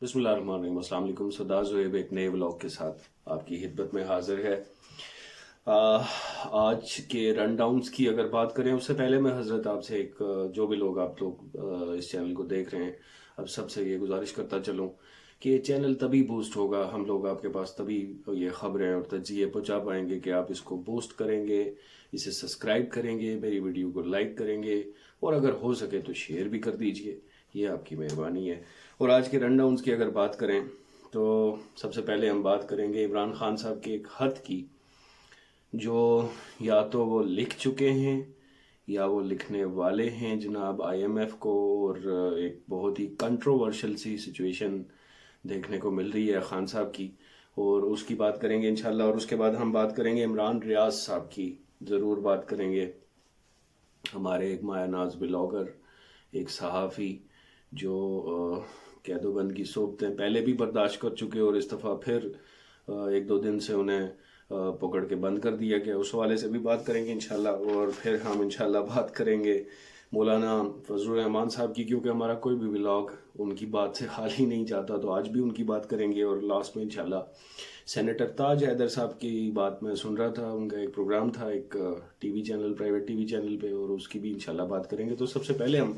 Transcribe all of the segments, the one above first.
بسم اللہ الرحمن الرحیم۔ السلام علیکم۔ سردار زہیب ایک نئے ولاگ کے ساتھ آپ کی خدمت میں حاضر ہے۔ آج کے رن ڈاؤنز کی اگر بات کریں اس سے پہلے میں حضرت آپ سے جو بھی لوگ آپ لوگ اس چینل کو دیکھ رہے ہیں، اب سب سے یہ گزارش کرتا چلوں کہ یہ چینل تبھی بوسٹ ہوگا، ہم لوگ آپ کے پاس تبھی یہ خبریں اور تجزیے پہنچا پائیں گے کہ آپ اس کو بوسٹ کریں گے، اسے سبسکرائب کریں گے، میری ویڈیو کو لائک کریں گے، اور اگر ہو سکے تو شیئر بھی کر دیجئے، یہ آپ کی مہربانی ہے۔ اور آج کے رن ڈاؤنز کی اگر بات کریں تو سب سے پہلے ہم بات کریں گے عمران خان صاحب کے ایک خط کی، جو یا تو وہ لکھ چکے ہیں یا وہ لکھنے والے ہیں جناب آئی ایم ایف کو، اور ایک بہت ہی کنٹروورشل سی سچویشن دیکھنے کو مل رہی ہے خان صاحب کی، اور اس کی بات کریں گے انشاءاللہ۔ اور اس کے بعد ہم بات کریں گے عمران ریاض صاحب کی، ضرور بات کریں گے، ہمارے ایک مایہ ناز بلاگر، ایک صحافی جو قید و بند کی صحبتیں پہلے بھی برداشت کر چکے اور اس دفعہ پھر ایک دو دن سے انہیں پکڑ کے بند کر دیا گیا، اس حوالے سے بھی بات کریں گے انشاءاللہ۔ اور پھر ہم انشاءاللہ بات کریں گے مولانا فضل الرحمان صاحب کی، کیونکہ ہمارا کوئی بھی ولاگ ان کی بات سے خالی ہی نہیں جاتا، تو آج بھی ان کی بات کریں گے۔ اور لاسٹ میں انشاءاللہ سینیٹر تاج حیدر صاحب کی بات میں سن رہا تھا، ان کا ایک پروگرام تھا ایک T V channel, private T V channel پہ، اور اس کی بھی انشاءاللہ بات کریں گے۔ تو سب سے پہلے ہم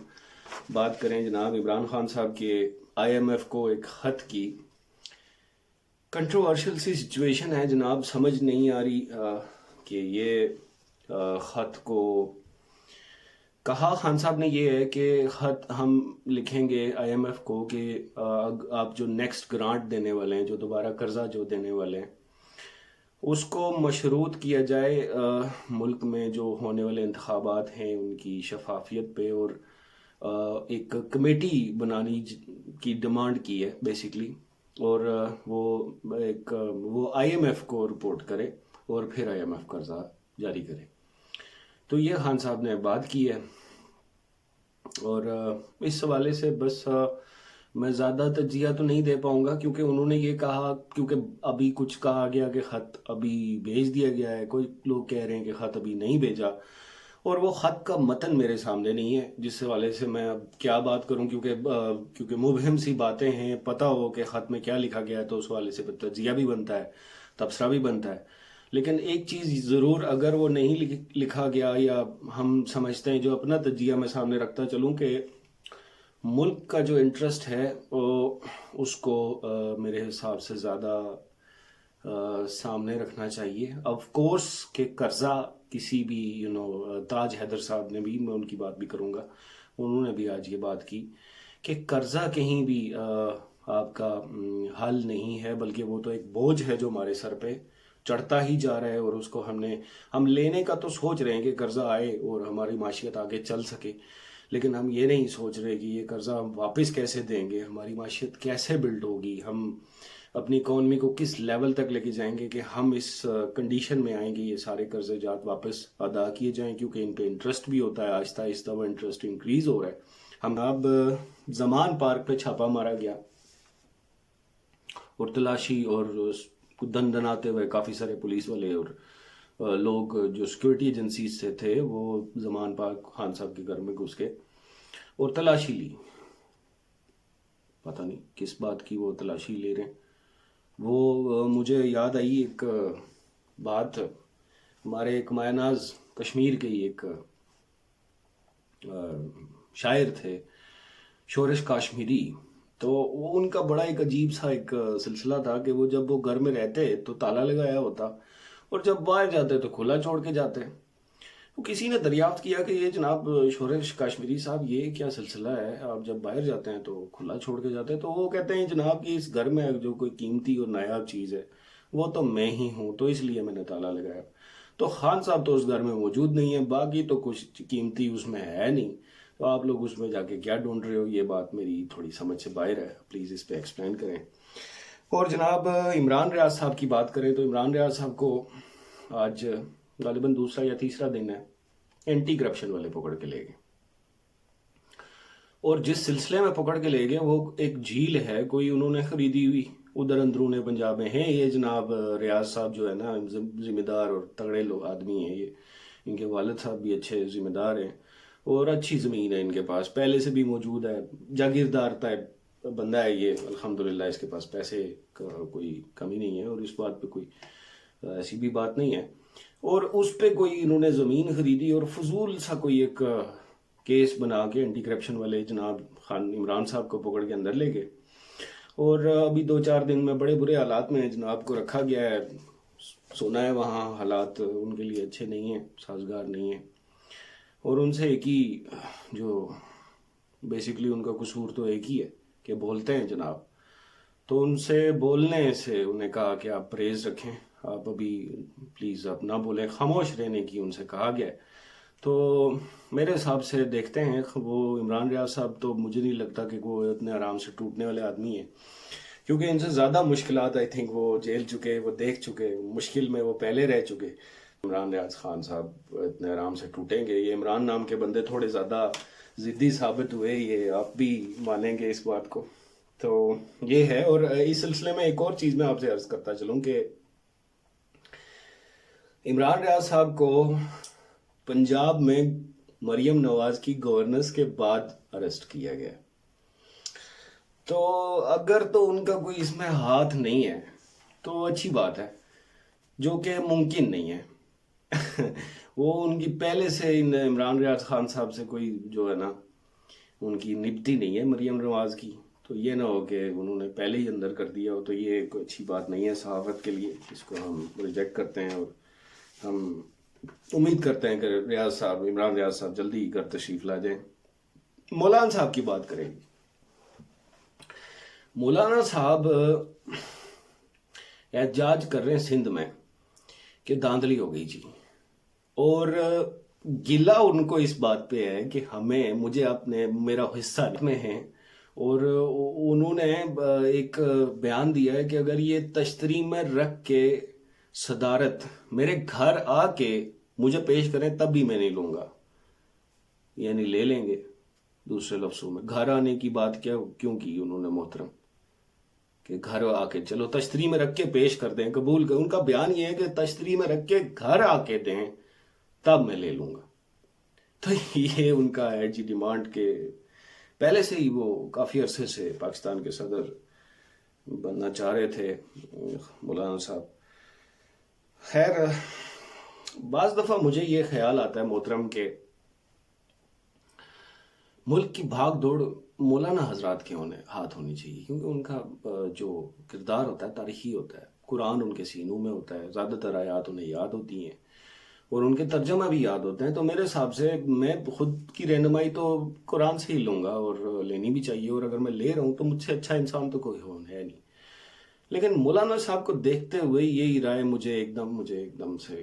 بات کریں جناب عمران خان صاحب کے آئی ایم ایف کو ایک خط کی۔ کنٹروورشل سی سچویشن ہے جناب، سمجھ نہیں آ رہی کہ یہ خط کو کہا خان صاحب نے یہ ہے کہ خط ہم لکھیں گے آئی ایم ایف کو کہ آپ جو نیکسٹ گرانٹ دینے والے ہیں، جو دوبارہ قرضہ جو دینے والے ہیں، اس کو مشروط کیا جائے ملک میں جو ہونے والے انتخابات ہیں ان کی شفافیت پہ، اور ایک کمیٹی بنانی کی ڈیمانڈ کی ہے بیسیکلی، اور وہ آئی ایم ایف کو رپورٹ کرے اور پھر آئی ایم ایف قرضہ جاری کرے۔ تو یہ خان صاحب نے بات کی ہے، اور اس حوالے سے بس میں زیادہ تجزیہ تو نہیں دے پاؤں گا، کیونکہ انہوں نے یہ کہا، کیونکہ ابھی کچھ کہا گیا کہ خط ابھی بھیج دیا گیا ہے، کوئی لوگ کہہ رہے ہیں کہ خط ابھی نہیں بھیجا، اور وہ خط کا متن میرے سامنے نہیں ہے، جس حوالے سے میں اب کیا بات کروں، کیونکہ مبہم سی باتیں ہیں، پتہ ہو کہ خط میں کیا لکھا گیا ہے تو اس حوالے سے تجزیہ بھی بنتا ہے، تبصرہ بھی بنتا ہے۔ لیکن ایک چیز ضرور، اگر وہ نہیں لکھا گیا یا ہم سمجھتے ہیں، جو اپنا تجزیہ میں سامنے رکھتا چلوں، کہ ملک کا جو انٹرسٹ ہے اس کو میرے حساب سے زیادہ سامنے رکھنا چاہیے۔ آف کورس کہ قرضہ کسی بھی تاج حیدر صاحب نے بھی، میں ان کی بات بھی کروں گا، انہوں نے بھی آج یہ بات کی کہ قرضہ کہیں بھی آپ کا حل نہیں ہے، بلکہ وہ تو ایک بوجھ ہے جو ہمارے سر پہ چڑھتا ہی جا رہا ہے، اور اس کو ہم لینے کا تو سوچ رہے ہیں کہ قرضہ آئے اور ہماری معیشت آگے چل سکے، لیکن ہم یہ نہیں سوچ رہے کہ یہ قرضہ ہم واپس کیسے دیں گے، ہماری معیشت کیسے بلڈ ہوگی، ہم اپنی اکانومی کو کس لیول تک لے کے جائیں گے کہ ہم اس کنڈیشن میں آئیں گے یہ سارے قرضے جات واپس ادا کیے جائیں، کیونکہ ان پہ انٹرسٹ بھی ہوتا ہے، آہستہ آہستہ وہ انٹرسٹ انکریز ہو رہا ہے۔ ہم اب زمان پارک پہ چھاپا مارا گیا اور تلاشی، اور دن دناتے ہوئے کافی سارے پولیس والے اور لوگ جو سیکورٹی ایجنسیز سے تھے وہ زمان پارک خان صاحب کے گھر میں گھس کے اور تلاشی لی، پتہ نہیں کس بات کی وہ تلاشی لے رہے ہیں۔ وہ مجھے یاد آئی ایک بات، ہمارے ایک مایہ ناز کشمیر کے ہی ایک شاعر تھے، شورش کاشمیری، تو وہ ان کا بڑا ایک عجیب سا ایک سلسلہ تھا کہ وہ جب وہ گھر میں رہتے تو تالا لگایا ہوتا، اور جب باہر جاتے تو کھلا چھوڑ کے جاتے۔ تو کسی نے دریافت کیا کہ یہ جناب شورش کاشمیری صاحب، یہ کیا سلسلہ ہے، آپ جب باہر جاتے ہیں تو کھلا چھوڑ کے جاتے ہیں؟ تو وہ کہتے ہیں جناب کہ اس گھر میں جو کوئی قیمتی اور نایاب چیز ہے وہ تو میں ہی ہوں، تو اس لیے میں نے تالا لگایا۔ تو خان صاحب تو اس گھر میں موجود نہیں ہیں، باقی تو کچھ قیمتی اس میں ہے نہیں، تو آپ لوگ اس میں جا کے کیا ڈھونڈ رہے ہو؟ یہ بات میری تھوڑی سمجھ سے باہر ہے، پلیز اس پہ ایکسپلین کریں۔ اور جناب عمران ریاض صاحب کی بات کریں تو عمران ریاض صاحب کو آج غالباً دوسرا یا تیسرا دن ہے، اینٹی کرپشن والے پکڑ کے لے گئے، اور جس سلسلے میں پکڑ کے لے گئے وہ ایک جھیل ہے کوئی انہوں نے خریدی ہوئی ادھر اندرون پنجاب میں ہے۔ یہ جناب ریاض صاحب جو ہے نا، ذمہ دار اور تگڑے لوگ آدمی ہیں، یہ ان کے والد صاحب بھی اچھے ذمہ دار ہیں، اور اچھی زمین ہے ان کے پاس، پہلے سے بھی موجود ہے، جاگیردار ٹائپ بندہ ہے یہ، الحمدللہ اس کے پاس پیسے کا کوئی کمی نہیں ہے، اور اس بات پہ کوئی ایسی بھی بات نہیں ہے، اور اس پہ کوئی انہوں نے زمین خریدی اور فضول سا کوئی ایک کیس بنا کے اینٹی کرپشن والے جناب خان عمران صاحب کو پکڑ کے اندر لے گئے، اور ابھی 2-4 دن میں بڑے برے حالات میں جناب کو رکھا گیا ہے، سنا ہے وہاں حالات ان کے لیے اچھے نہیں ہیں، سازگار نہیں ہیں، اور ان سے ایک ہی جو بیسیکلی ان کا قصور تو ایک ہی ہے کہ بولتے ہیں جناب، تو ان سے بولنے سے انہیں کہا کہ آپ پرہیز رکھیں، آپ ابھی پلیز آپ نہ بولیں، خاموش رہنے کی ان سے کہا گیا ہے۔ تو میرے حساب سے دیکھتے ہیں، وہ عمران ریاض صاحب تو مجھے نہیں لگتا کہ وہ اتنے آرام سے ٹوٹنے والے آدمی ہیں، کیونکہ ان سے زیادہ مشکلات آئی تھنک وہ جیل چکے، وہ دیکھ چکے، مشکل میں وہ پہلے رہ چکے۔ عمران ریاض خان صاحب اتنے آرام سے ٹوٹیں گے؟ یہ عمران نام کے بندے تھوڑے زیادہ ضدی ثابت ہوئے، یہ آپ بھی مانیں گے اس بات کو۔ تو یہ ہے، اور اس سلسلے میں ایک اور چیز میں آپ سے عرض کرتا چلوں کہ عمران ریاض صاحب کو پنجاب میں مریم نواز کی گورننس کے بعد اریسٹ کیا گیا، تو اگر تو ان کا کوئی اس میں ہاتھ نہیں ہے تو اچھی بات ہے، جو کہ ممکن نہیں ہے۔ وہ ان کی پہلے سے عمران ریاض خان صاحب سے کوئی جو ہے نا ان کی نبتی نہیں ہے مریم نواز کی، تو یہ نہ ہو کہ انہوں نے پہلے ہی اندر کر دیا ہو، تو یہ کوئی اچھی بات نہیں ہے صحافت کے لیے، اس کو ہم ریجیکٹ کرتے ہیں، اور ہم امید کرتے ہیں کہ عمران ریاض صاحب جلدی ہی گھر تشریف لا جائیں۔ مولانا صاحب کی بات کریں، مولانا صاحب احتجاج کر رہے ہیں سندھ میں کہ دھاندلی ہو گئی جی، اور گلہ ان کو اس بات پہ ہے کہ مجھے میرا حصہ میں ہے، اور انہوں نے ایک بیان دیا ہے کہ اگر یہ تشتری میں رکھ کے صدارت میرے گھر آ کے مجھے پیش کریں تب بھی میں نہیں لوں گا، یعنی لے لیں گے۔ دوسرے لفظوں میں گھر آنے کی بات کیوں کی انہوں نے محترم، کہ گھر آ کے چلو تشتری میں رکھ کے پیش کر دیں، قبول کر، ان کا بیان یہ ہے کہ تشتری میں رکھ کے گھر آ کے دیں تب میں لے لوں گا۔ تو یہ ان کا ہے جی ڈیمانڈ، کے پہلے سے ہی وہ کافی عرصے سے پاکستان کے صدر بننا چاہ رہے تھے مولانا صاحب۔ خیر، بعض دفعہ مجھے یہ خیال آتا ہے محترم کہ ملک کی بھاگ دوڑ مولانا حضرات کے ہاتھ ہونی چاہیے، کیونکہ ان کا جو کردار ہوتا ہے تاریخی ہوتا ہے، قرآن ان کے سینوں میں ہوتا ہے، زیادہ تر آیات انہیں یاد ہوتی ہیں اور ان کے ترجمہ بھی یاد ہوتے ہیں، تو میرے حساب سے میں خود کی رہنمائی تو قرآن سے ہی لوں گا، اور لینی بھی چاہیے، اور اگر میں لے رہا ہوں تو مجھ سے اچھا انسان تو کوئی ہے نہیں۔ لیکن مولانا صاحب کو دیکھتے ہوئے یہی رائے مجھے ایک دم سے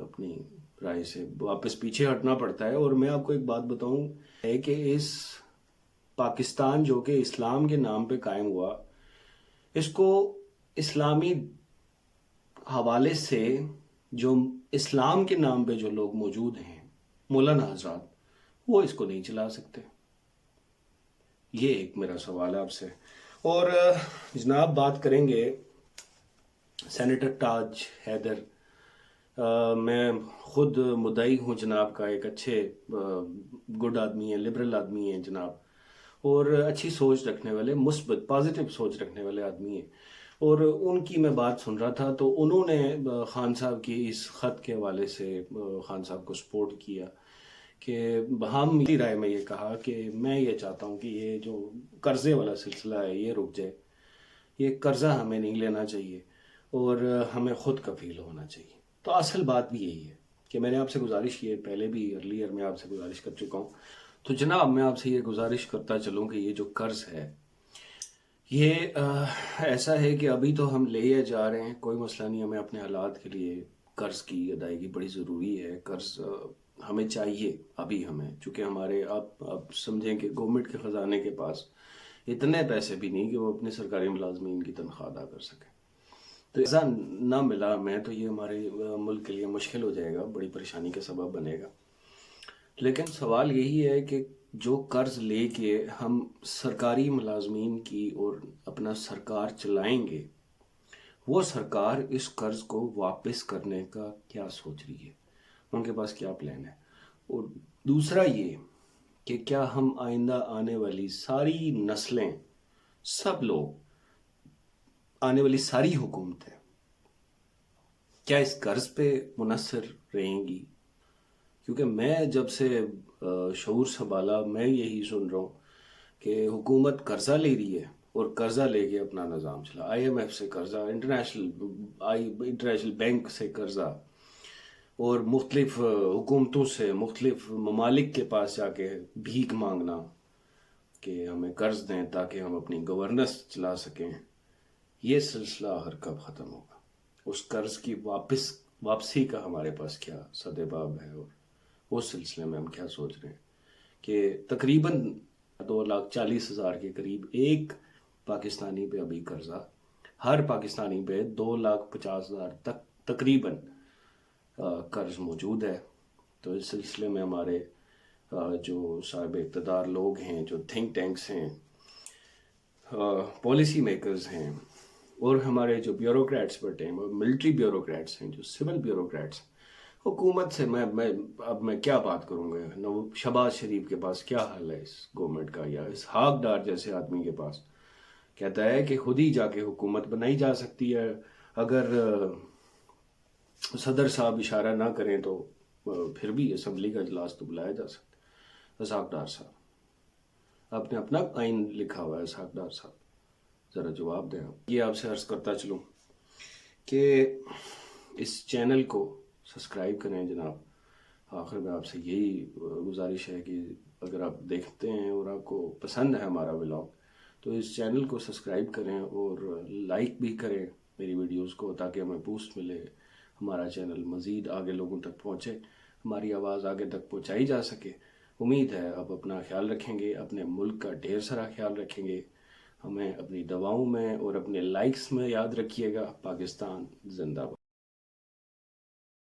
اپنی رائے سے واپس پیچھے ہٹنا پڑتا ہے۔ اور میں آپ کو ایک بات بتاؤں ہے کہ اس پاکستان جو کہ اسلام کے نام پہ قائم ہوا، اس کو اسلامی حوالے سے جو اسلام کے نام پہ جو لوگ موجود ہیں مولانا حضرات، وہ اس کو نہیں چلا سکتے۔ یہ ایک میرا سوال ہے آپ سے۔ اور جناب بات کریں گے سینیٹر تاج حیدر، میں خود مدعی ہوں جناب کا، ایک اچھے گڈ آدمی ہیں، لبرل آدمی ہیں جناب، اور اچھی سوچ رکھنے والے، مثبت پازیٹیو سوچ رکھنے والے آدمی ہیں، اور ان کی میں بات سن رہا تھا تو انہوں نے خان صاحب کی اس خط کے حوالے سے خان صاحب کو سپورٹ کیا کہ ہم میری رائے میں یہ کہا کہ میں یہ چاہتا ہوں کہ یہ جو قرضے والا سلسلہ ہے یہ رک جائے، یہ قرضہ ہمیں نہیں لینا چاہیے اور ہمیں خود کفیل ہونا چاہیے۔ تو اصل بات بھی یہی ہے کہ میں نے آپ سے گزارش کی ہے، پہلے بھی ارلیئر میں آپ سے گزارش کر چکا ہوں، تو جناب میں آپ سے یہ گزارش کرتا چلوں کہ یہ جو قرض ہے یہ ایسا ہے کہ ابھی تو ہم لے جا رہے ہیں، کوئی مسئلہ نہیں، ہمیں اپنے حالات کے لیے قرض کی ادائیگی بڑی ضروری ہے، قرض ہمیں چاہیے ابھی، ہمیں چونکہ ہمارے آپ سمجھیں کہ گورنمنٹ کے خزانے کے پاس اتنے پیسے بھی نہیں کہ وہ اپنے سرکاری ملازمین کی تنخواہ ادا کر سکے، تو ایسا نہ ملا میں تو یہ ہمارے ملک کے لیے مشکل ہو جائے گا، بڑی پریشانی کا سبب بنے گا۔ لیکن سوال یہی ہے کہ جو قرض لے کے ہم سرکاری ملازمین کی اور اپنا سرکار چلائیں گے، وہ سرکار اس قرض کو واپس کرنے کا کیا سوچ رہی ہے، ان کے پاس کیا پلان ہے؟ اور دوسرا یہ کہ کیا ہم آئندہ آنے والی ساری نسلیں، سب لوگ، آنے والی ساری حکومتیں کیا اس قرض پہ منحصر رہیں گی؟ کیونکہ میں جب سے شعور سنبھالا میں یہی سن رہا ہوں کہ حکومت قرضہ لے رہی ہے اور قرضہ لے کے اپنا نظام چلا، آئی ایم ایف سے قرضہ، انٹرنیشنل بینک سے قرضہ، اور مختلف حکومتوں سے، مختلف ممالک کے پاس جا کے بھیک مانگنا کہ ہمیں قرض دیں تاکہ ہم اپنی گورننس چلا سکیں۔ یہ سلسلہ آخر کب ختم ہوگا؟ اس قرض کی واپسی کا ہمارے پاس کیا سدباب ہے، اور اس سلسلے میں ہم کیا سوچ رہے ہیں کہ تقریباً 2,40,000 کے قریب ایک پاکستانی پہ ابھی قرضہ، ہر پاکستانی پہ 2,50,000 تک تقریباً قرض موجود ہے۔ تو اس سلسلے میں ہمارے جو صاحب اقتدار لوگ ہیں، جو تھنک ٹینکس ہیں، پالیسی میکرز ہیں، اور ہمارے جو بیوروکریٹس بیٹھے ہیں، ملٹری بیوروکریٹس ہیں، جو سول بیوروکریٹس، حکومت سے میں کیا بات کروں گا؟ شہباز شریف کے پاس کیا حل ہے اس گورنمنٹ کا، یا اس ہاک ڈار جیسے آدمی کے پاس؟ کہتا ہے کہ خود ہی جا کے حکومت بنائی جا سکتی ہے، اگر صدر صاحب اشارہ نہ کریں تو پھر بھی اسمبلی کا اجلاس تو بلایا جا سکتا ہے۔ اسحاق ڈار صاحب، آپ نے اپنا آئین لکھا ہوا ہے، اسحاق ڈار صاحب، ذرا جواب دیں آپ۔ یہ آپ سے عرض کرتا چلوں کہ اس چینل کو سبسکرائب کریں جناب۔ آخر میں آپ سے یہی گزارش ہے کہ اگر آپ دیکھتے ہیں اور آپ کو پسند ہے ہمارا ولاگ تو اس چینل کو سبسکرائب کریں اور لائک بھی کریں میری ویڈیوز کو، تاکہ ہمیں بوسٹ ملے، ہمارا چینل مزید آگے لوگوں تک پہنچے، ہماری آواز آگے تک پہنچائی جا سکے۔ امید ہے آپ اپنا خیال رکھیں گے، اپنے ملک کا ڈھیر سارا خیال رکھیں گے، ہمیں اپنی دعاؤں میں اور اپنے لائکس میں یاد رکھیے گا۔ پاکستان زندہ باد۔